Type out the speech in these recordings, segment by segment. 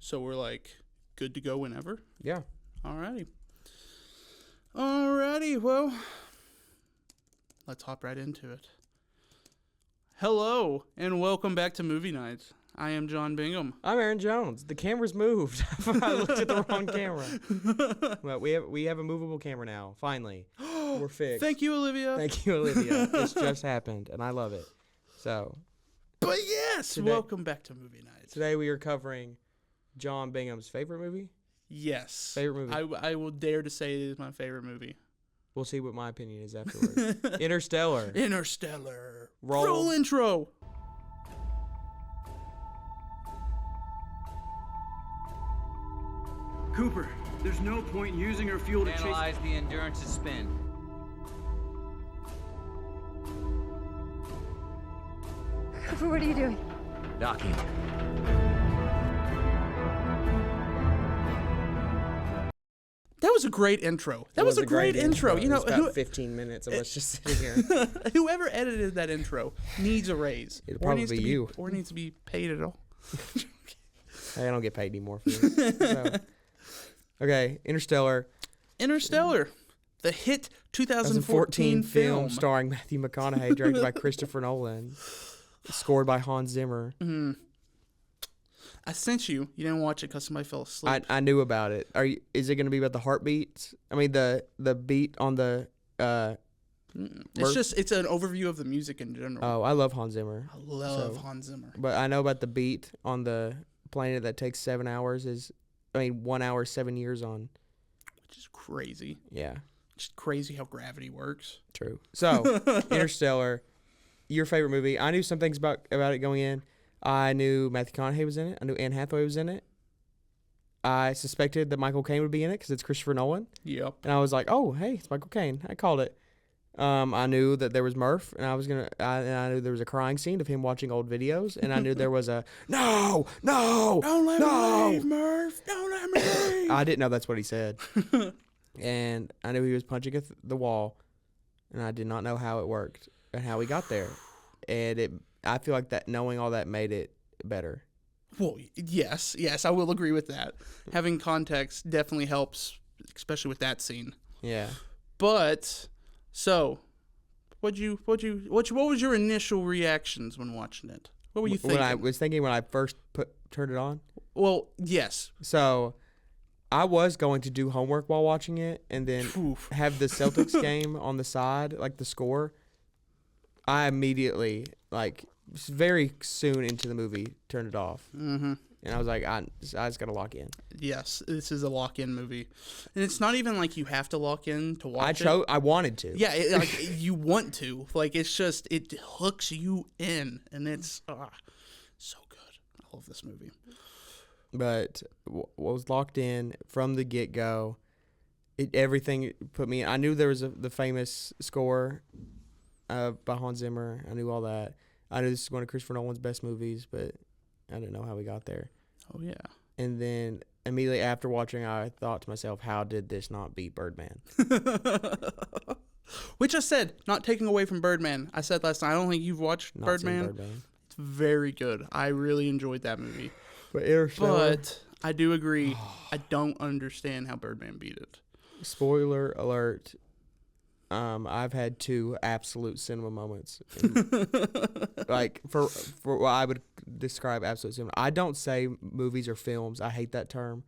So we're like good to go whenever. Yeah. Alrighty. Alrighty. Well, let's hop right into it. Hello and welcome back to Movie Nights. I am John Bingham. I'm Aaron Jones. The camera's moved. I looked at the wrong camera. Well, we have a movable camera now. Finally, we're fixed. Thank you, Olivia. Thank you, Olivia. This just happened, and I love it. So, but yes, welcome back to Movie Nights. Today we are covering John Bingham's favorite movie. Yes, favorite movie. I will dare to say it is my favorite movie. We'll see what my opinion is afterwards. Interstellar. Interstellar. Roll intro. Cooper, there's no point using her fuel to Analyze the Endurance's spin. Cooper, what are you doing? Docking. That was a great intro. That was a great intro. You know, it was about 15 minutes of us just sitting here. Whoever edited that intro needs a raise. It'll probably be you. Or needs to be paid at all. Hey, I don't get paid anymore for this. So. Okay, Interstellar. Interstellar, the hit 2014 film starring Matthew McConaughey, directed by Christopher Nolan, scored by Hans Zimmer. Mm-hmm. I sent you. You didn't watch it because somebody fell asleep. I knew about it. Is it going to be about the heartbeats? I mean, the beat on the. It's an overview of the music in general. Oh, I love Hans Zimmer. I love Hans Zimmer. But I know about the beat on the planet that takes 7 hours 1 hour, 7 years on. Which is crazy. Yeah. Just crazy how gravity works. True. So, Interstellar, your favorite movie. I knew some things about it going in. I knew Matthew McConaughey was in it. I knew Anne Hathaway was in it. I suspected that Michael Caine would be in it because it's Christopher Nolan. Yep. And I was like, oh, hey, it's Michael Caine. I called it. I knew that there was Murph, and I knew there was a crying scene of him watching old videos, and I knew there was a no, don't let me leave, Murph, don't let me leave. I didn't know that's what he said, and I knew he was punching the wall, and I did not know how it worked and how he got there, and I feel like that knowing all that made it better. Well, yes, I will agree with that. Having context definitely helps, especially with that scene. Yeah, but. So, what was your initial reactions when watching it? What were you thinking? I was thinking when I first turned it on. Well, yes. So, I was going to do homework while watching it, and then have the Celtics game on the side, like the score. I immediately, very soon into the movie, turned it off. Mm-hmm. And I was like, I just got to lock in. Yes, this is a lock-in movie. And it's not even like you have to lock in to watch it. I wanted to. Yeah, you want to. It's just, it hooks you in. And it's so good. I love this movie. But was locked in from the get-go. Everything put me in. I knew there was the famous score by Hans Zimmer. I knew all that. I knew this was one of Christopher Nolan's best movies, but I didn't know how we got there. Oh, yeah. And then immediately after watching, I thought to myself, how did this not beat Birdman? Which I said, not taking away from Birdman. I said last night, I don't think you've watched Birdman. It's very good. I really enjoyed that movie. But I do agree, I don't understand how Birdman beat it. Spoiler alert. I've had 2 absolute cinema moments. For what I would describe absolute cinema. I don't say movies or films. I hate that term.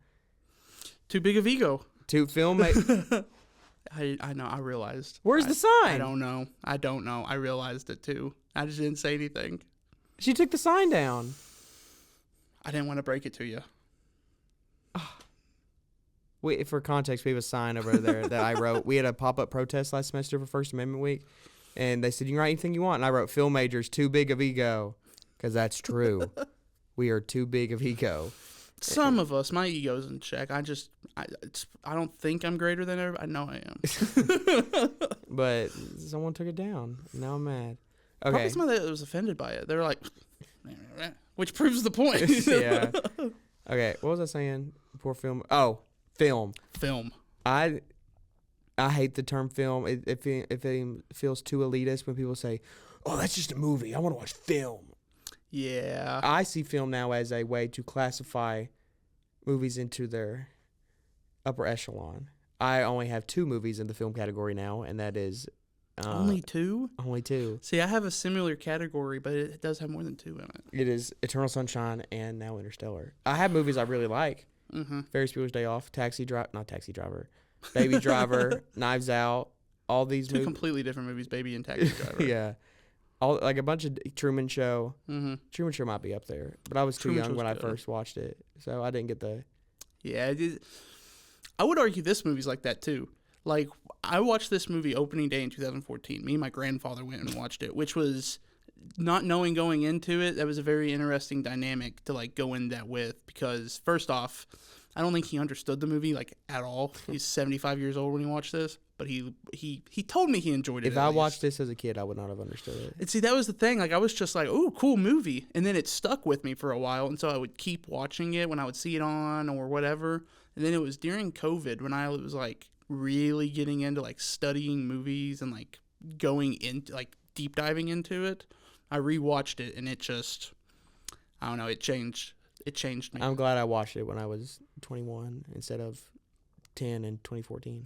Too big of ego. To film. I know. I realized. Where's the sign? I don't know. I realized it too. I just didn't say anything. She took the sign down. I didn't want to break it to you. For context, we have a sign over there that I wrote. We had a pop-up protest last semester for First Amendment Week, and they said, you can write anything you want. And I wrote, film majors, too big of ego, because that's true. We are too big of ego. Some of us, my ego's in check. I don't think I'm greater than everybody. I know I am. But someone took it down. Now I'm mad. Okay. Probably somebody that was offended by it. They were like, which proves the point. Yeah. Okay, what was I saying before film? Oh, film. I hate the term film. It feels too elitist when people say, oh, that's just a movie. I want to watch film. Yeah. I see film now as a way to classify movies into their upper echelon. I only have 2 movies in the film category now, and that is only 2. Only 2. See, I have a similar category, but it does have more than 2 in it. It is Eternal Sunshine and now Interstellar. I have movies I really like. Ferris Bueller's Day Off, not Taxi Driver, Baby Driver, Knives Out. All these 2 completely different movies, Baby and Taxi Driver. Yeah. All like a bunch of Truman Show. Truman Show might be up there, but I was too young when I first watched it, so I didn't get the. Yeah, I would argue this movie's like that too. Like, I watched this movie opening day in 2014. Me and my grandfather went and watched it, which was, not knowing going into it, that was a very interesting dynamic to like go in that with, because first off, I don't think he understood the movie like at all. He's 75 years old when he watched this, but he told me he enjoyed it. If I watched this as a kid, I would not have understood it. And see, that was the thing. Like, I was just like, "Ooh, cool movie," and then it stuck with me for a while, and so I would keep watching it when I would see it on or whatever. And then it was during COVID when I was like really getting into like studying movies and like going into like deep diving into it. I rewatched it and it just, I don't know, it changed me. I'm glad I watched it when I was 21 instead of 10 in 2014.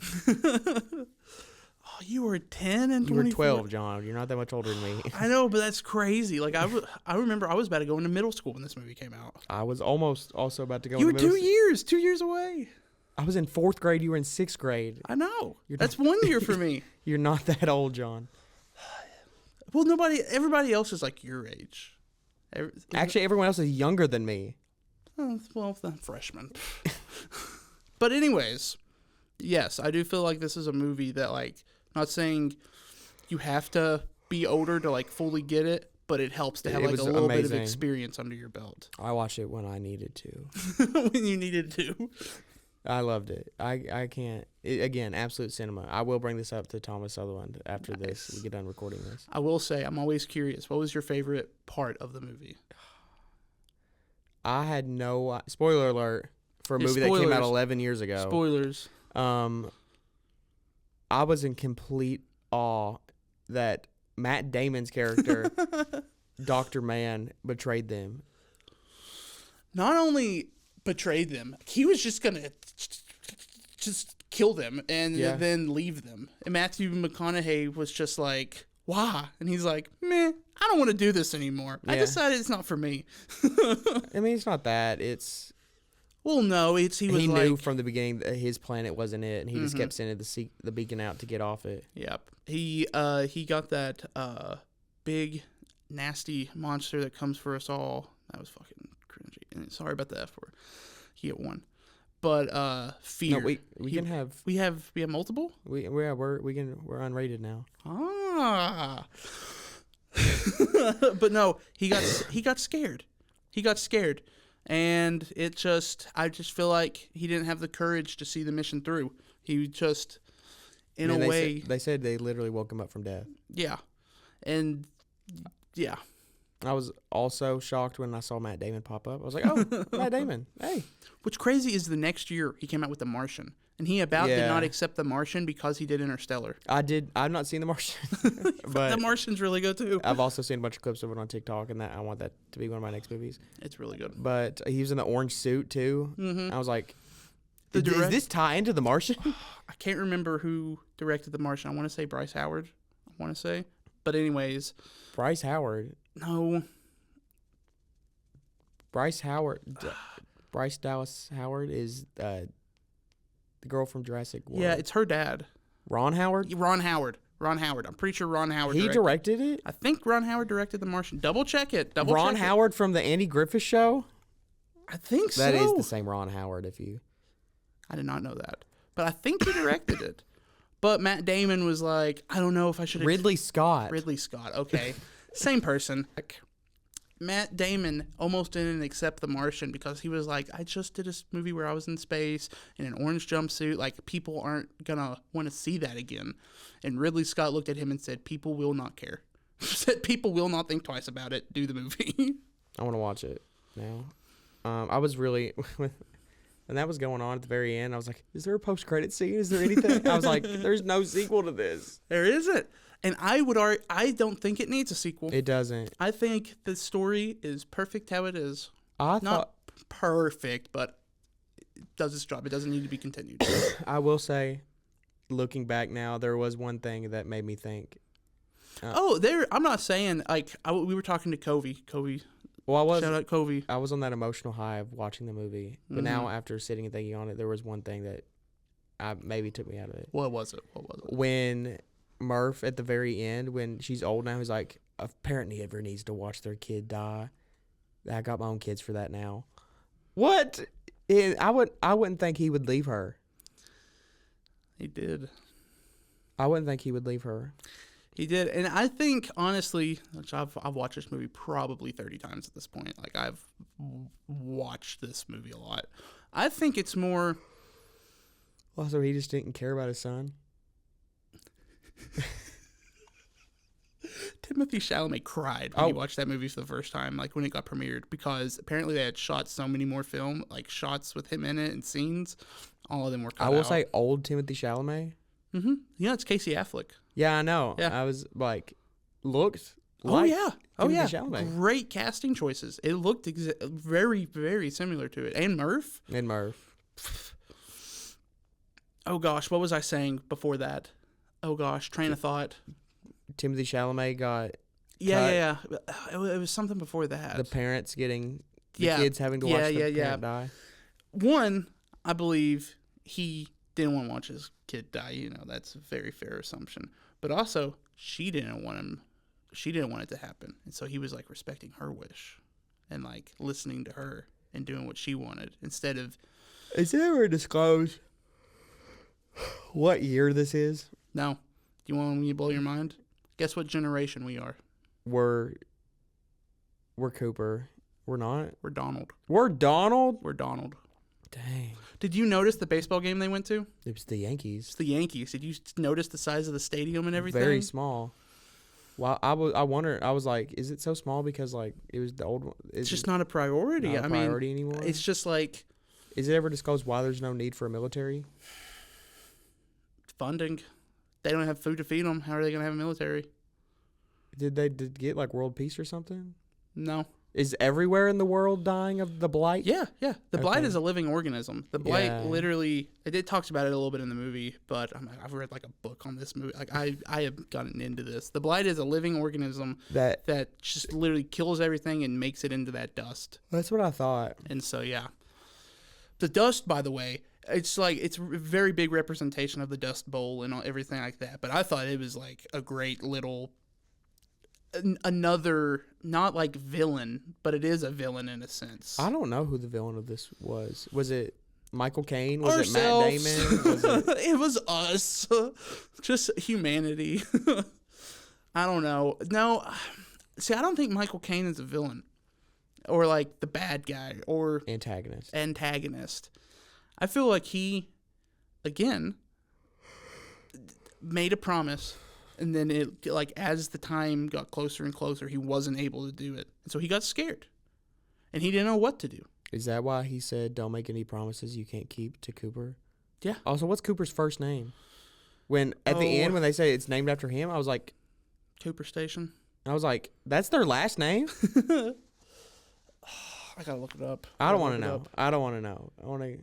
Oh, you were 10 and 24? You were 12, John. You're not that much older than me. I know, but that's crazy. Like, I remember I was about to go into middle school when this movie came out. I was almost also about to go into middle school. You were 2 years away. I was in 4th grade. You were in 6th grade. I know. That's 1 year for me. You're not that old, John. Well, everybody else is like your age. Actually, everyone else is younger than me. Oh, well, the freshman. But anyways, yes, I do feel like this is a movie that, like, not saying you have to be older to like fully get it, but it helps to have like a little bit of experience under your belt. I watched it when I needed to. When you needed to. I loved it. I can't. Again, absolute cinema. I will bring this up to Thomas Sutherland after this. We get done recording this. I will say, I'm always curious. What was your favorite part of the movie? I had no... spoiler alert for a movie that came out 11 years ago. Spoilers. I was in complete awe that Matt Damon's character, Dr. Mann, betrayed them. Not only betrayed them, he was just going to just kill them and then leave them. And Matthew McConaughey was just like, why? And he's like, meh, I don't want to do this anymore. I decided it's not for me. I mean, it's not that. It's... Well, no, he knew from the beginning that his planet wasn't it, and he just kept sending the beacon out to get off it. Yep. He got that big, nasty monster that comes for us all. That was fucking cringy. And sorry about the F word. He hit one. But fear. No, we can have. We have multiple. We're unrated now. Ah. But no, he got scared. He got scared. And I just feel like he didn't have the courage to see the mission through. He just, they said they literally woke him up from death. Yeah. And, yeah. I was also shocked when I saw Matt Damon pop up. I was like, oh, Matt Damon, hey. What's crazy is the next year he came out with The Martian. And he did not accept The Martian because he did Interstellar. I've not seen The Martian. But The Martian's really good, too. I've also seen a bunch of clips of it on TikTok, and I want that to be one of my next movies. It's really good. But he was in the orange suit, too. I was like, does this tie into The Martian? I can't remember who directed The Martian. I want to say Bryce Howard. But anyways. Bryce Howard? No. Bryce Dallas Howard is... the girl from Jurassic World. Yeah, it's her dad. Ron Howard? Ron Howard. I'm pretty sure Ron Howard directed it? I think Ron Howard directed The Martian. Double check it. Ron Howard from the Andy Griffith Show? I think so. That is the same Ron Howard I did not know that. But I think he directed it. But Matt Damon was like, I don't know if I should... Ridley Scott, okay. Same person. Matt Damon almost didn't accept The Martian because he was like, I just did a movie where I was in space in an orange jumpsuit. Like, people aren't going to want to see that again. And Ridley Scott looked at him and said, people will not care. Said people will not think twice about it. Do the movie. I want to watch it now. I was really... And that was going on at the very end. I was like, is there a post-credit scene? Is there anything? I was like, there's no sequel to this. There isn't. And I don't think it needs a sequel. It doesn't. I think the story is perfect how it is. Not perfect, but does its job. It doesn't need to be continued. I will say, looking back now, there was one thing that made me think. I'm not saying like we were talking to Covey. Well, shout out Covey. I was on that emotional high of watching the movie, but now after sitting and thinking on it, there was one thing that maybe took me out of it. What was it? When Murph at the very end, when she's old now, he's like, a parent never needs to watch their kid die. I got my own kids for that now. What? I wouldn't think he would leave her. He did. I wouldn't think he would leave her. He did, and I think honestly, which I've watched this movie probably 30 times at this point. Like I've watched this movie a lot. I think it's more. Also, he just didn't care about his son. Timothy Chalamet cried when he watched that movie for the first time, like when it got premiered, because apparently they had shot so many more film, like shots with him in it and scenes. All of them were cut out. I will say old Timothy Chalamet. Mm-hmm. Yeah, it's Casey Affleck. Yeah, I know. Yeah. I was like, looked Oh like yeah. Timothy Chalamet. Great casting choices. It looked very, very similar to it. And Murph. Oh gosh, what was I saying before that? Oh gosh, train of thought. Timothy Chalamet got Yeah. It was something before that. the parents getting the kids having to watch their parent die. One, I believe he didn't want to watch his kid die. You know, that's a very fair assumption. But also, she didn't want it to happen, and so he was like respecting her wish and like listening to her and doing what she wanted instead of. Is it ever disclosed what year this is? No. Do you want me to blow your mind? Guess what generation we are? We're Cooper. We're not. We're Donald. We're Donald? We're Donald. Dang. Did you notice the baseball game they went to? It was the Yankees. It's the Yankees. Did you notice the size of the stadium and everything? Very small. Well, I was like, is it so small because like it was the old one? It's just not a priority. Not a priority anymore. It's just like. Is it ever disclosed why there's no need for a military? Funding. They don't have food to feed them. How are they going to have a military? Did they get like world peace or something? No. Is everywhere in the world dying of the blight? Yeah. The blight is a living organism. The blight literally, it talks about it a little bit in the movie, but I've read like a book on this movie. Like I have gotten into this. The blight is a living organism that just literally kills everything and makes it into that dust. That's what I thought. And so, yeah. The dust, by the way, it's a very big representation of the Dust Bowl and everything like that. But I thought it was like a great little, another, not like villain, but it is a villain in a sense. I don't know who the villain of this was. Was it Michael Caine? Was Ourselves. it Matt Damon? Was it... It was us. Just humanity. I don't know. No, see, I don't think Michael Caine is a villain. Or like the bad guy. Or antagonist. I feel like he, again, made a promise, and then it like as the time got closer and closer, he wasn't able to do it, and so he got scared, and he didn't know what to do. Is that why he said, "Don't make any promises you can't keep" to Cooper? Yeah. Also, what's Cooper's first name? When at the end when they say it's named after him, I was like, Cooper Station. I was like, that's their last name. I gotta look it up. I don't want to know. I don't want to know. I want to.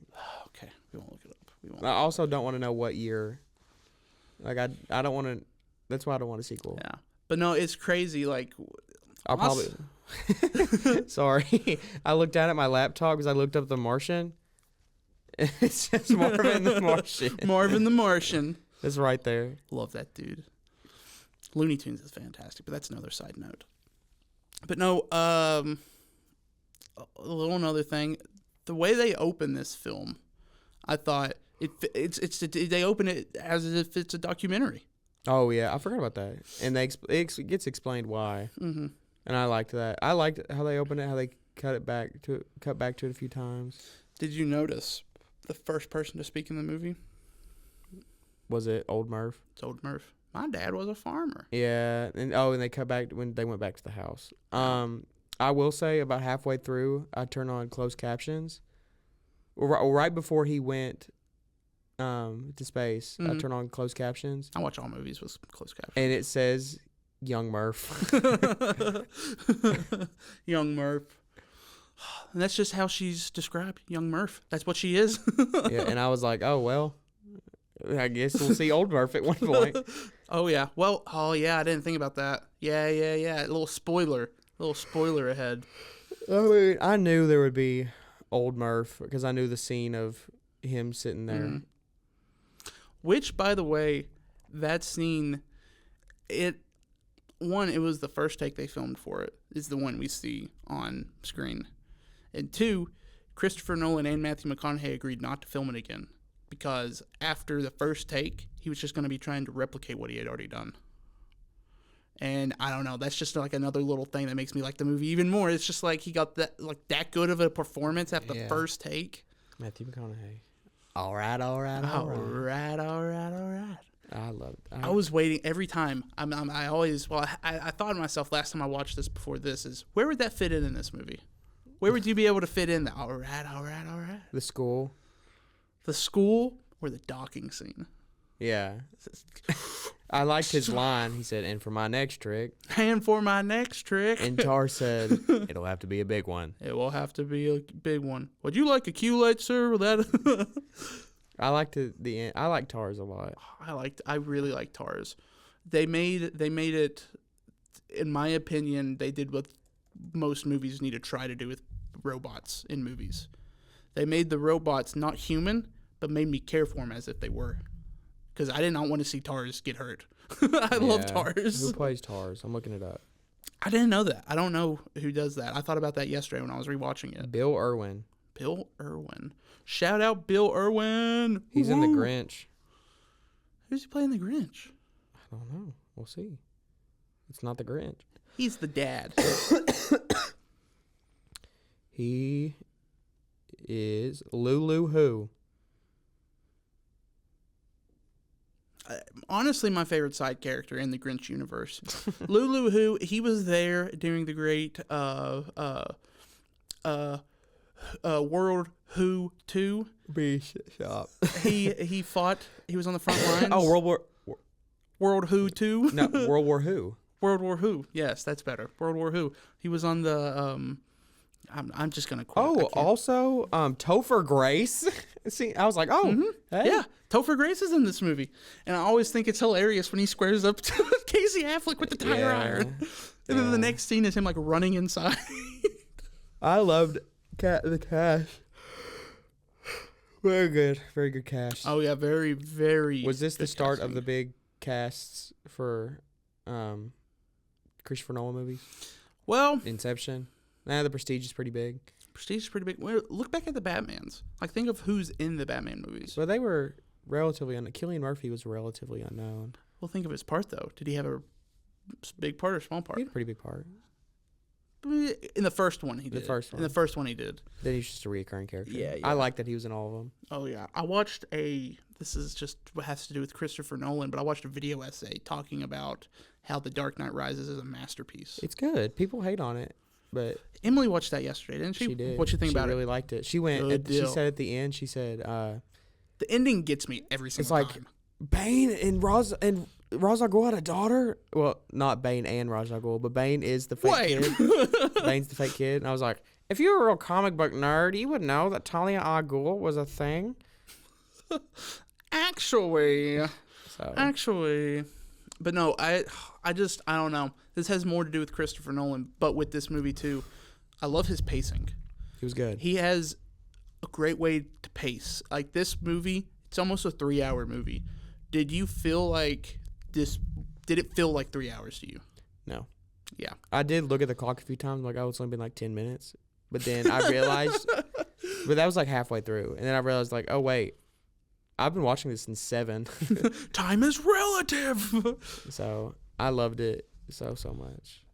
Okay, we won't look it up. I also don't want to know what year. Like I don't want to. That's why I don't want a sequel. Yeah, but no, it's crazy. Like, I'll probably. Sorry, I looked down at my laptop because I looked up The Martian. It's just Marvin the Martian. Marvin the Martian. It's right there. Love that dude. Looney Tunes is fantastic, but that's another side note. But no, another thing, the way they open this film, I thought they open it as if it's a documentary. Oh yeah, I forgot about that, and it gets explained why. Mm-hmm. And I liked that. I liked how they opened it, how they cut back to it a few times. Did you notice the first person to speak in the movie? Was it Old Murph? It's Old Murph. My dad was a farmer. Yeah, and they cut back when they went back to the house. I will say about halfway through, I turned on closed captions. Right before he went to space, I turned on closed captions. I watch all movies with closed captions. And it says Young Murph. Young Murph. And that's just how she's described, young Murph. That's what she is. Yeah, and I was like, oh, well, I guess we'll see old Murph at one point. Oh, yeah. Well, oh, yeah, I didn't think about that. Yeah. A little spoiler ahead. I mean, I knew there would be old Murph because I knew the scene of him sitting there. Mm-hmm. Which, by the way, that scene, it was the first take they filmed for it, is the one we see on screen. And 2, Christopher Nolan and Matthew McConaughey agreed not to film it again because after the first take, he was just going to be trying to replicate what he had already done. And I don't know, that's just like another little thing that makes me like the movie even more. It's just like he got that good of a performance after the first take. Matthew McConaughey. All right. All right. I love it. I was waiting every time. I thought to myself last time I watched this before this is, where would that fit in this movie? Where would you be able to fit in the all right? The school. The school or the docking scene? Yeah. I liked his line. He said, and for my next trick. And for my next trick. And Tar said, it'll have to be a big one. It will have to be a big one. Would you like a Q-light, sir? With that? I liked the end. I like Tars a lot. I really like Tars. They made it, in my opinion, they did what most movies need to try to do with robots in movies. They made the robots not human, but made me care for them as if they were. Because I did not want to see Tars get hurt. I love Tars. Who plays Tars? I'm looking it up. I didn't know that. I don't know who does that. I thought about that yesterday when I was rewatching it. Bill Irwin. Bill Irwin. Shout out Bill Irwin. He's in The Grinch. Who's he playing The Grinch? I don't know. We'll see. It's not The Grinch. He's the dad. He is Lulu Who. Honestly, my favorite side character in the Grinch universe. Lulu Who, he was there during the great World Who 2. Shop. He fought, he was on the front lines. Oh, World Who 2? No, World War Who. World War Who. Yes, that's better. World War Who. He was on the I'm just gonna quote. Oh, also Topher Grace. See, I was like, hey. Yeah, Topher Grace is in this movie, and I always think it's hilarious when he squares up to Casey Affleck with the tire iron, and then the next scene is him like running inside. I loved the cast. Very good cast. Oh yeah, very very. Was this the start of the big casts for Christopher Nolan movies? Well, Inception. Nah, The Prestige is pretty big. Prestige is pretty big. Well, look back at the Batmans. Like, think of who's in the Batman movies. Well, they were relatively unknown. Cillian Murphy was relatively unknown. Well, think of his part, though. Did he have a big part or small part? He had a pretty big part. In the first one, he did. In the first one, he did. Then he's just a recurring character. Yeah. I like that he was in all of them. Oh, yeah. I watched this is just what has to do with Christopher Nolan, but I watched a video essay talking about how The Dark Knight Rises is a masterpiece. It's good. People hate on it. But Emily watched that yesterday, didn't she? She did. What'd you think about it? She really liked it. She went. She said at the end. She said, "The ending gets me every single time." It's like Bane and Ra's al Ghul had a daughter. Well, not Bane and Ra's al Ghul, but Bane is the fake kid. Bane's the fake kid, and I was like, if you were a real comic book nerd, you would know that Talia al Ghul was a thing. Actually, but no, I don't know. This has more to do with Christopher Nolan, but with this movie too. I love his pacing. He was good. He has a great way to pace. Like this movie, it's almost a 3-hour movie. Did you feel like this? Did it feel like 3 hours to you? No. Yeah. I did look at the clock a few times. Like, it's only been like 10 minutes. But then I realized, but that was like halfway through. And then I realized like, oh wait, I've been watching this since 7. Time is relative. So I loved it so much.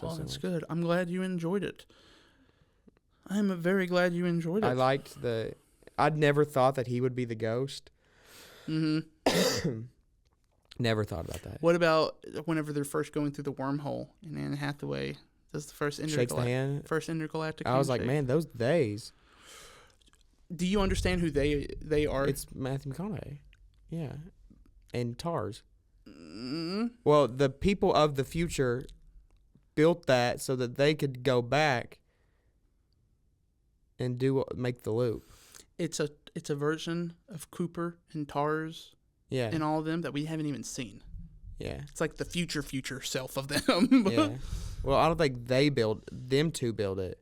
That's good. I'm glad you enjoyed it. I'm very glad you enjoyed it. I liked I'd never thought that he would be the ghost. Mm-hmm. Never thought about that. What about whenever they're first going through the wormhole and Anne Hathaway does the first intergalactic I was like, man, those days. Do you understand who they are? It's Matthew McConaughey. Yeah. And TARS. Mm-hmm. Well, the people of the future built that so that they could go back and make the loop. It's a version of Cooper and Tars Yeah. and all of them that we haven't even seen. Yeah. It's like the future self of them. Yeah. Well, I don't think them two build it.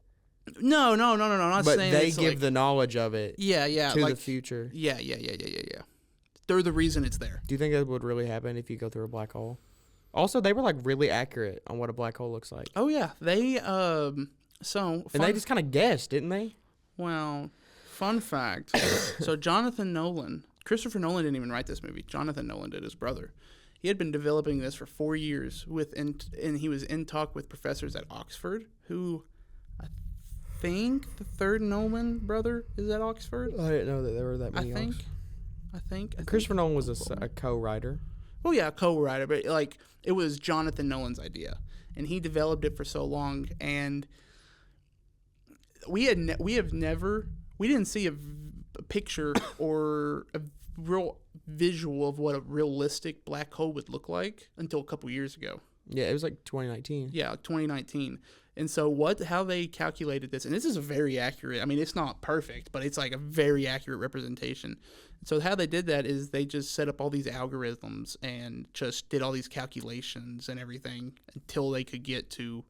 No. Not But saying they it's give like, the knowledge of it yeah, to like, the future. Yeah. They're the reason it's there. Do you think that would really happen if you go through a black hole? Also, they were like really accurate on what a black hole looks like. Oh yeah, they And they just kind of guessed, didn't they? Well, fun fact. So Christopher Nolan didn't even write this movie. Jonathan Nolan did, his brother. He had been developing this for 4 years and he was in talk with professors at Oxford, who I think the third Nolan brother is at Oxford. I didn't know that there were that many. I think Christopher Nolan was a co-writer. Oh yeah, co-writer, but like it was Jonathan Nolan's idea, and he developed it for so long. And we didn't see a picture or a real visual of what a realistic black hole would look like until a couple years ago. Yeah, it was like 2019. Yeah, 2019. And so how they calculated this, and this is very accurate. I mean, it's not perfect, but it's like a very accurate representation. So how they did that is they just set up all these algorithms and just did all these calculations and everything until they could get to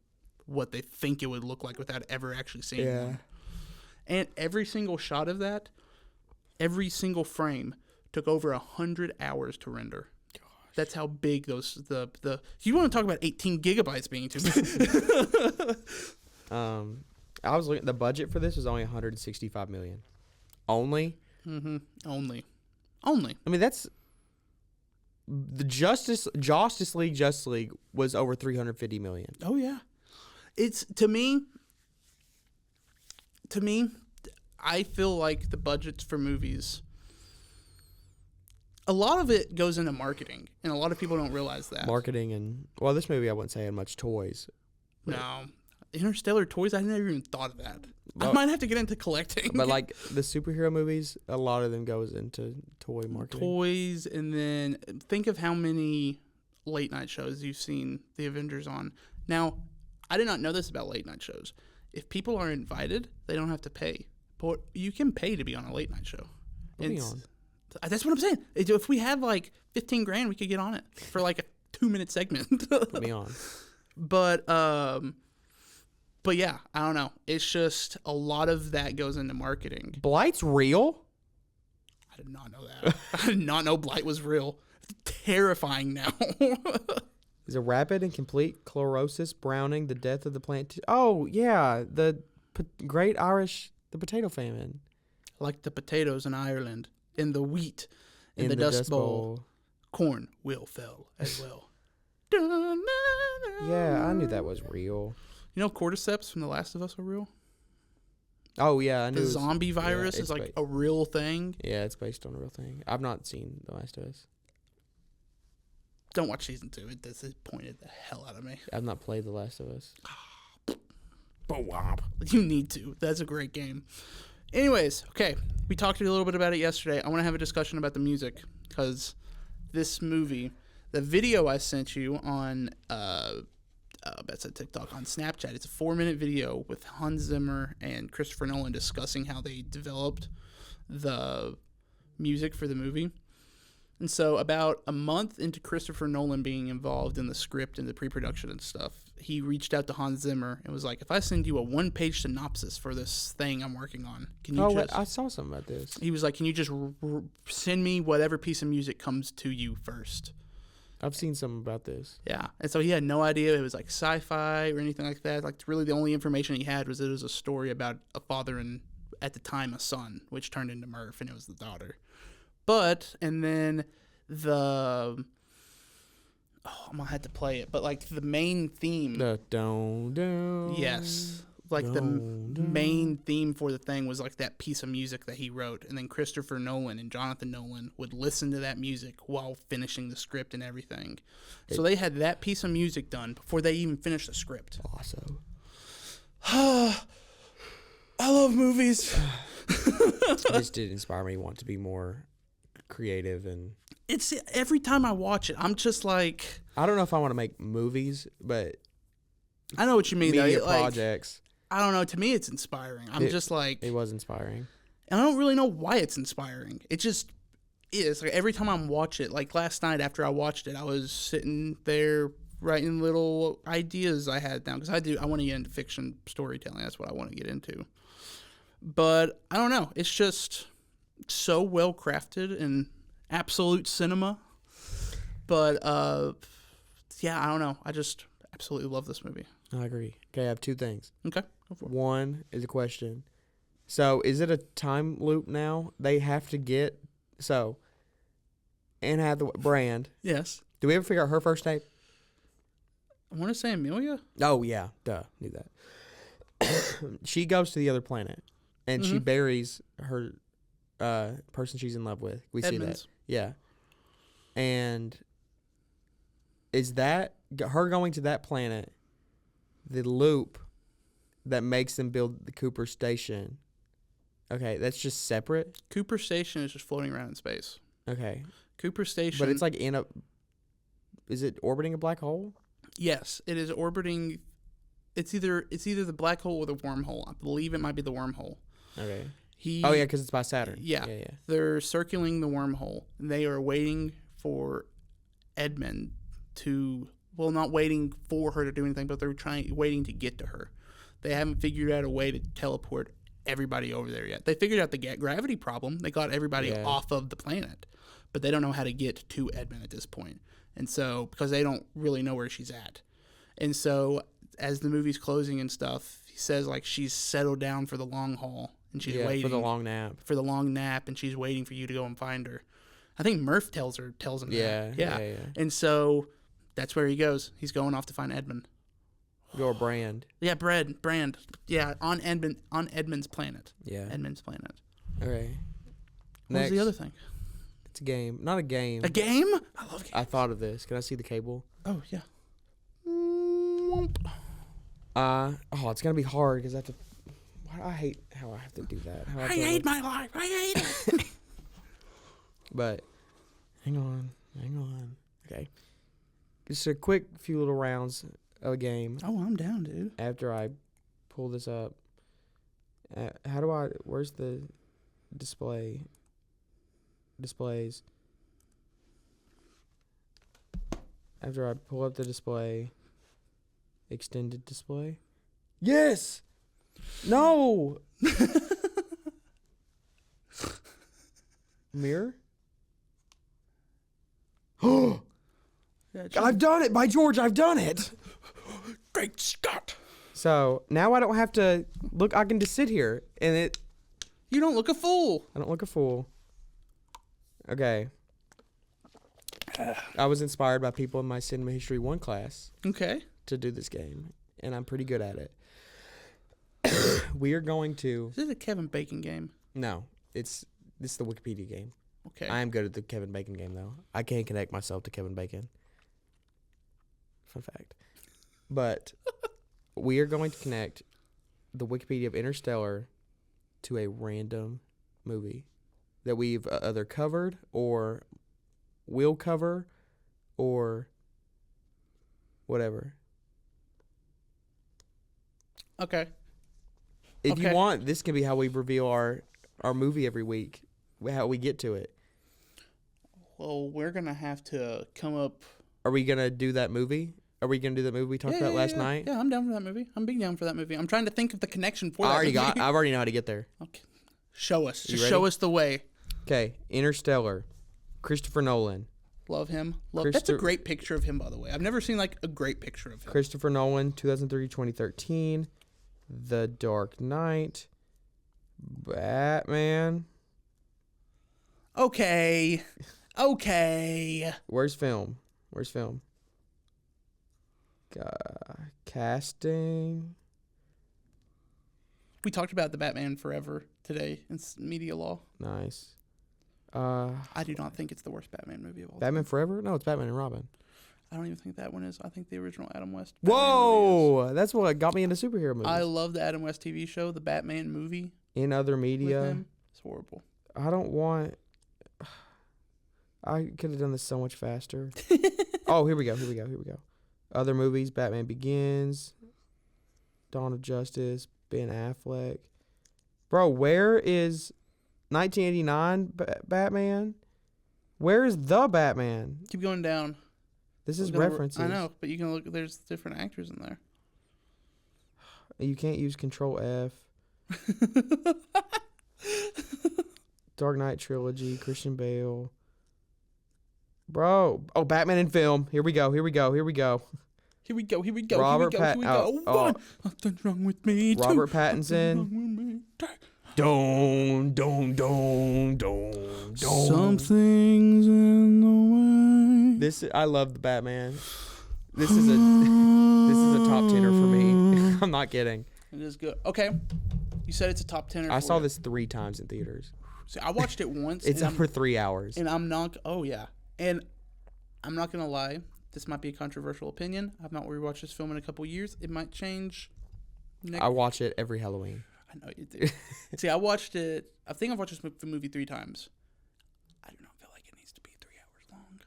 what they think it would look like without ever actually seeing one. And every single shot of that, every single frame took over 100 hours to render. That's how big the you want to talk about 18 gigabytes being too big. I was looking. The budget for this was only 165 million. Only. Mm-hmm. Only. I mean, that's the Justice League was over 350 million. Oh yeah, it's to me. I feel like the budgets for movies, a lot of it goes into marketing, and a lot of people don't realize that. Marketing and, well, this movie I wouldn't say had much toys. No. Interstellar toys, I never even thought of that. Well, I might have to get into collecting. But like the superhero movies, a lot of them goes into toy marketing. Toys, and then think of how many late night shows you've seen the Avengers on. Now, I did not know this about late night shows. If people are invited, they don't have to pay. But you can pay to be on a late night show. That's what I'm saying. If we had like 15 grand, we could get on it for like a 2-minute segment. Put me on. But yeah, I don't know. It's just a lot of that goes into marketing. Blight's real? I did not know that. I did not know Blight was real. Terrifying now. Is a rapid and complete chlorosis browning the death of the plant? Oh, yeah. The potato famine. Like the potatoes in Ireland, and the wheat in the Dust Bowl. Corn will fell as well. Yeah, I knew that was real. You know cordyceps from The Last of Us are real? Oh, yeah. I knew the zombie virus is like a real thing. Yeah, it's based on a real thing. I've not seen The Last of Us. Don't watch season 2. It disappointed the hell out of me. I've not played The Last of Us. You need to. That's a great game. Anyways, okay. We talked a little bit about it yesterday. I want to have a discussion about the music because this movie, the video I sent you on that's a TikTok on Snapchat. It's a 4-minute video with Hans Zimmer and Christopher Nolan discussing how they developed the music for the movie. And so about a month into Christopher Nolan being involved in the script and the pre-production and stuff, he reached out to Hans Zimmer and was like, if I send you a 1-page synopsis for this thing I'm working on, can you I saw something about this. He was like, can you just send me whatever piece of music comes to you first? I've seen something about this. Yeah. And so he had no idea it was like sci-fi or anything like that. Like really the only information he had was that it was a story about a father and at the time a son, which turned into Murph, and it was the daughter. And then I'm gonna have to play it, but like the main theme. Yes. Like the main theme for the thing was like that piece of music that he wrote, and then Christopher Nolan and Jonathan Nolan would listen to that music while finishing the script and everything. So they had that piece of music done before they even finished the script. Awesome. I love movies. This did inspire me to want to be more creative, and it's every time I watch it, I'm just like, I don't know if I want to make movies, but I know what you mean. Media though. projects. I don't know. To me, it's inspiring. I'm just like, it was inspiring. and I don't really know why it's inspiring. It just is. Like every time I watch it, like last night after I watched it, I was sitting there writing little ideas I had down because I want to get into fiction storytelling. That's what I want to get into. But I don't know. It's just so well crafted and absolute cinema. But yeah, I don't know. I just absolutely love this movie. I agree. Okay, I have two things. Okay, go for it. One is a question. So, is it a time loop now? They have to get Anne Hathaway Brand. Yes. Do we ever figure out her first name? I want to say Amelia. Oh yeah, duh, knew that. She goes to the other planet, and she buries her person she's in love with. We Edmonds. see that, yeah. And is that her going to that planet? The loop that makes them build the Cooper Station. Okay, that's just separate. Cooper Station is just floating around in space. Okay, Cooper Station. but it's like in a. Is it orbiting a black hole? Yes, it is orbiting. It's either the black hole or the wormhole. I believe it might be the wormhole. Okay. Oh yeah, because it's by Saturn. Yeah. They're circling the wormhole. They are waiting for Edmund to. Well, not waiting for her to do anything, but they're waiting to get to her. They haven't figured out a way to teleport everybody over there yet. They figured out the gravity problem. They got everybody off of the planet, but they don't know how to get to Edmund at this point. And so, because they don't really know where she's at. And so, as the movie's closing and stuff, he says, like, she's settled down for the long haul. And she's waiting. For the long nap. For the long nap, and she's waiting for you to go and find her. I think Murph tells him that. Yeah. And so, that's where he goes. He's going off to find Edmund. Your Brand. Yeah, Brand. Yeah, on Edmund's planet. Yeah. Edmund's planet. Okay. What was the other thing? It's a game. Not a game. A game? I love games. I thought of this. Can I see the cable? Oh, yeah. It's gonna be hard because I have to. I hate how I have to do that. I hate my life. I hate it. But hang on. Okay, just a quick few little rounds of a game. Oh, I'm down, dude. After I pull this up, where's the displays? After I pull up the display, extended display. Yes. No. Mirror. I've done it, by George, I've done it. Great Scott. So now I don't have to look. I can just sit here and it. You don't look a fool. I don't look a fool. Okay. I was inspired by people in my Cinema History 1 class. Okay. To do this game, and I'm pretty good at it. We are going to. Is this a Kevin Bacon game? No, this is the Wikipedia game. Okay. I am good at the Kevin Bacon game, though. I can't connect myself to Kevin Bacon. Fun fact. But we are going to connect the Wikipedia of Interstellar to a random movie that we've either covered or will cover or whatever. Okay. If you want, this can be how we reveal our movie every week, how we get to it. Well, we're going to have to come up. Are we going to do that movie? Are we going to do that movie we talked about last night? Yeah, I'm down for that movie. I'm big down for that movie. I'm trying to think of the connection for that movie. I already know how to get there. Okay. Show us. You Just ready? show us the way. Okay, Interstellar. Christopher Nolan. Love him. That's a great picture of him, by the way. I've never seen like a great picture of him. Christopher Nolan, 2003-2013. The Dark Knight. Batman. Okay. Where's film? Casting. We talked about the Batman Forever today in media law. Nice. I do not think it's the worst Batman movie of all time. Batman Forever? No, it's Batman and Robin. I don't even think that one is. I think the original Adam West. Whoa! That's what got me into superhero movies. I love the Adam West TV show, the Batman movie. In other With media, him. It's horrible. I don't want. I could have done this so much faster. Oh, here we go. Other movies: Batman Begins, Dawn of Justice, Ben Affleck. Bro, where is 1989 Batman? Where is the Batman? Keep going down. This is references. I know, but you can look. There's different actors in there. You can't use Control F. Dark Knight trilogy, Christian Bale. Bro. Oh, Batman in film. Here we go. Here we go. Robert Nothing's wrong with me. Robert Pattinson. Don't. Something's in the way. I love the Batman. This is a top 10er for me. I'm not kidding. It is good. Okay. You said it's a top 10er. I saw this 3 times in theaters. See, I watched it once. It's over 3 hours. And I'm not. Oh yeah. And I'm not gonna lie. This might be a controversial opinion. I've not rewatched this film in a couple years. It might change. I watch it every Halloween. I know you do. See, I watched it. I think I've watched this movie 3 times. I do not feel like it needs to be 3 hours long.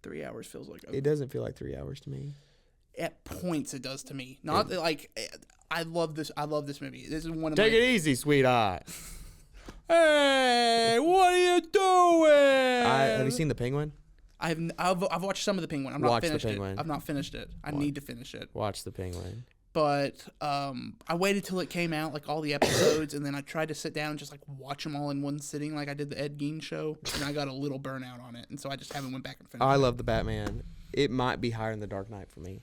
3 hours feels like. It doesn't feel like 3 hours to me. At points, it does to me. Not like. I love this. I love this movie. This is one of Take my. it easy, sweetheart. Hey, what are you doing? Have you seen The Penguin? I've watched some of The Penguin. I've not finished it. I've not finished it. I need to finish it. Watch The Penguin. But I waited till it came out, like all the episodes, and then I tried to sit down and just like watch them all in one sitting, like I did the Ed Gein show, and I got a little burnout on it, and so I just haven't went back and finished it. I love the Batman. It might be higher than The Dark Knight for me.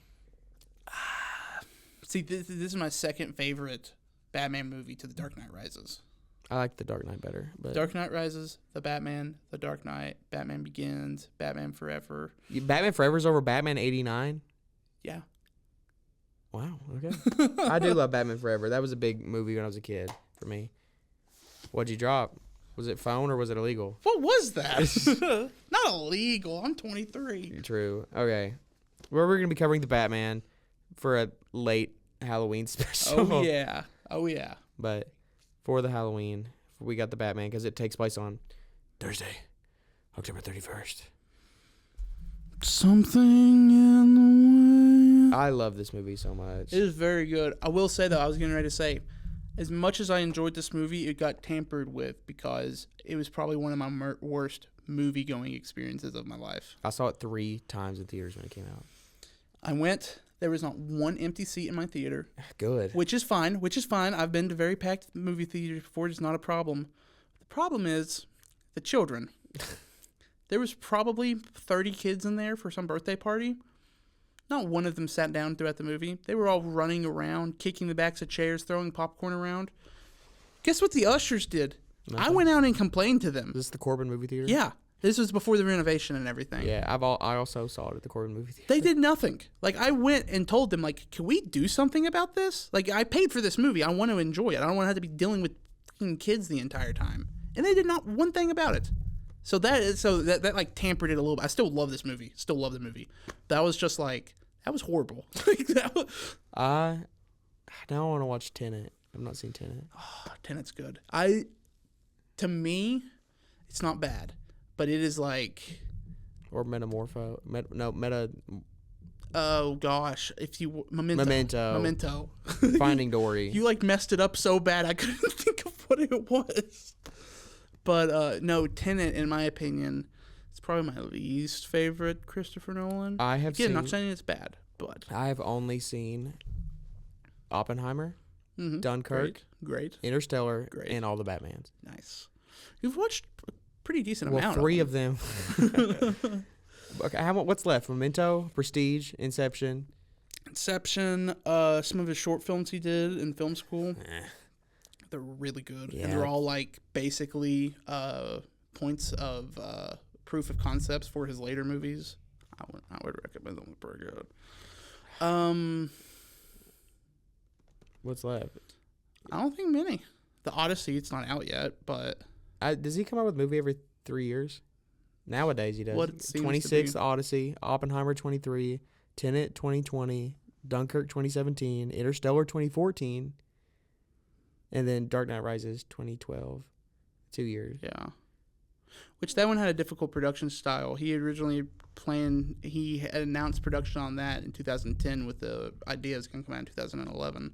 See, this is my second favorite Batman movie to The Dark Knight Rises. I like The Dark Knight better. But Dark Knight Rises, The Batman, The Dark Knight, Batman Begins, Batman Forever. Batman Forever's over Batman 89? Yeah. Wow, okay. I do love Batman Forever. That was a big movie when I was a kid for me. What'd you drop? Was it phone or was it illegal? What was that? Not illegal. I'm 23. True. Okay. Well, we're going to be covering the Batman for a late Halloween special. Oh, yeah. But for the Halloween, we got the Batman because it takes place on Thursday, October 31st. Something in the way. I love this movie so much. It is very good. I will say, though, I was getting ready to say, as much as I enjoyed this movie, it got tampered with because it was probably one of my worst movie-going experiences of my life. I saw it 3 times in theaters when it came out. I went. There was not one empty seat in my theater. Good. Which is fine. I've been to very packed movie theaters before. It's not a problem. The problem is the children. There was probably 30 kids in there for some birthday party. Not one of them sat down throughout the movie. They were all running around, kicking the backs of chairs, throwing popcorn around. Guess what the ushers did? Nothing. I went out and complained to them. Is this the Corbin movie theater? Yeah. This was before the renovation and everything. Yeah, I also saw it at the Corbin movie theater. They did nothing. Like, I went and told them, like, can we do something about this? Like, I paid for this movie. I want to enjoy it. I don't want to have to be dealing with fucking kids the entire time. And they did not one thing about it. So that like tampered it a little bit. I still love this movie. Still love the movie. That was just like, that was horrible. Now I want to watch Tenet. I've not seen Tenet. Oh, Tenet's good. To me, it's not bad, but it is like. Or Metamorpho. Meta. Oh gosh, Memento. Finding Dory. You like messed it up so bad I couldn't think of what it was. But no, Tenet, in my opinion, it's probably my least favorite Christopher Nolan. Not saying it's bad, but I have only seen Oppenheimer, Dunkirk, great, Interstellar, great, and all the Batmans. Nice. You've watched a pretty decent well, amount. 3 of them. Okay, what's left? Memento, Prestige, Inception. Some of his short films he did in film school. They're really good. Yeah. And they're all like basically points of proof of concepts for his later movies. I would recommend them. They're pretty good. What's left? I don't think many. The Odyssey, it's not out yet, but Does he come out with a movie every 3 years? Nowadays he does. What it seems 26, to be. Odyssey, Oppenheimer 23, Tenet 2020, Dunkirk 2017, Interstellar 2014, and then Dark Knight Rises 2012. 2 years. Yeah. Which that one had a difficult production style. He originally he had announced production on that in 2010 with the idea it's going to come out in 2011.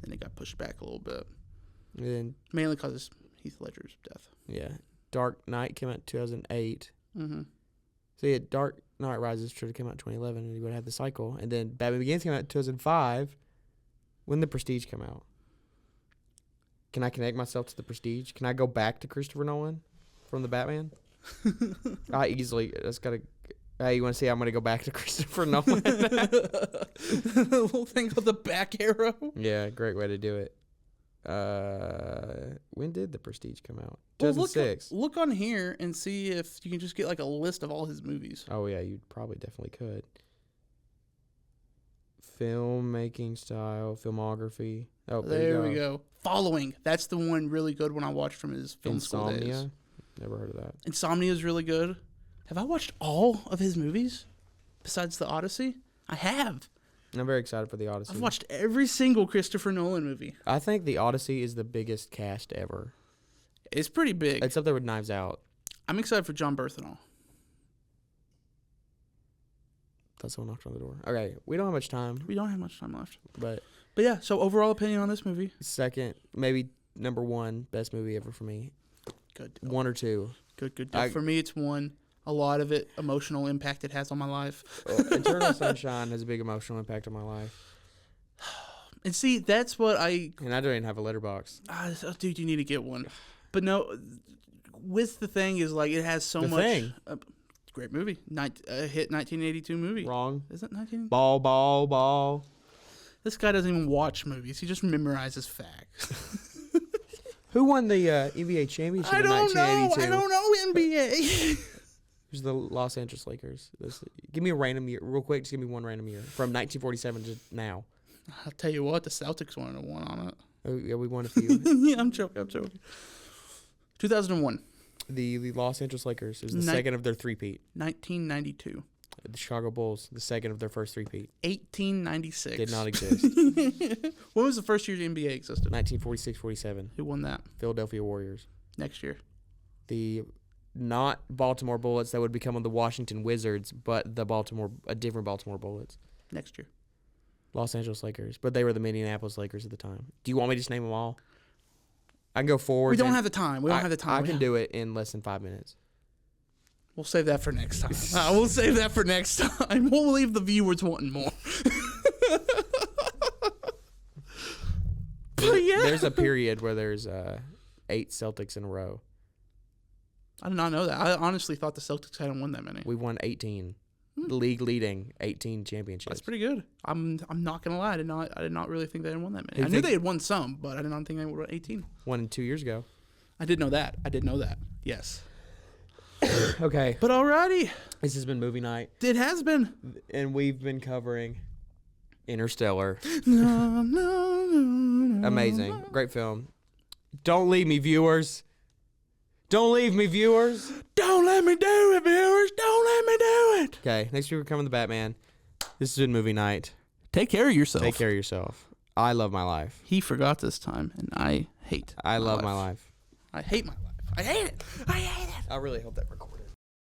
Then it got pushed back a little bit, And then, mainly because of Heath Ledger's death. yeah, Dark Knight came out in 2008. Mm-hmm. So yeah, Dark Knight Rises should have came out in 2011, and you would have had the cycle. And then Batman Begins came out in 2005. When did The Prestige come out? Can I connect myself to The Prestige? Can I go back to Christopher Nolan from the Batman? I easily. That's gotta. Hey, you want to see how I'm gonna go back to Christopher Nolan? The little thing called the back arrow. Yeah, great way to do it. When did The Prestige come out? Well, 2006. look on here and see if you can just get like a list of all his movies. Oh yeah, you probably definitely could. Filmmaking style, filmography. Oh, There we go. Following. That's the one really good one I watched from his film school days. Insomnia. Never heard of that. Insomnia is really good. Have I watched all of his movies besides The Odyssey? I have. I'm very excited for The Odyssey. I've watched every single Christopher Nolan movie. I think The Odyssey is the biggest cast ever. It's pretty big. It's up there with Knives Out. I'm excited for John Berthenol. That's someone knocked on the door. Okay, we don't have much time, We don't have much time left. but But yeah, so overall opinion on this movie? second, maybe number one, best movie ever for me. Good. One or two. Good. I- For me, it's one. A lot of it, emotional impact it has on my life. Eternal Sunshine has a big emotional impact on my life. And see, that's what And I don't even have a letterbox. dude, you need to get one. But no, with the thing is like it has so The much. Thing. Great movie. Hit 1982 movie. Wrong. Is it 19? Ball. This guy doesn't even watch movies. He just memorizes facts. Who won the NBA championship I in don't know. 1982? I don't know NBA. It was the Los Angeles Lakers. Give me a random year, real quick. Just give me one random year from 1947 to now. I'll tell you what, the Celtics won on it. Oh, yeah, we won a few. Yeah, I'm joking. 2001. The Los Angeles Lakers is the second of their three-peat. 1992. The Chicago Bulls, the second of their first three-peat. 1896. Did not exist. When was the first year the NBA existed? 1946-47. Who won that? Philadelphia Warriors. Next year. The not Baltimore Bullets that would become the Washington Wizards, but a different Baltimore Bullets. Next year. Los Angeles Lakers, but they were the Minneapolis Lakers at the time. Do you want me to just name them all? I can go forward. We don't have the time. I can do it in less than 5 minutes. We'll save that for next time. We'll save that for next time. We'll leave the viewers wanting more. But yeah. There's a period where there's 8 Celtics in a row. I did not know that. I honestly thought the Celtics hadn't won that many. We won 18. The league leading 18 championships. That's pretty good. I'm not gonna lie. I did not really think they had won that many. You I knew think- they had won some, but I did not think they were 18. Won 2 years ago. I did know that. Yes. Okay. But alrighty. This has been movie night, It has been. and we've been covering Interstellar. No. Amazing. Great film. Don't leave me, viewers. Don't leave me, viewers. Don't let me do it, viewers. Don't let me do it. Okay, next week we're coming to Batman. This has been movie night. Take care of yourself. Take care of yourself. I love my life. He forgot this time, and I hate. I love my life. I hate my life. I hate it. I hate it. I really hope that records.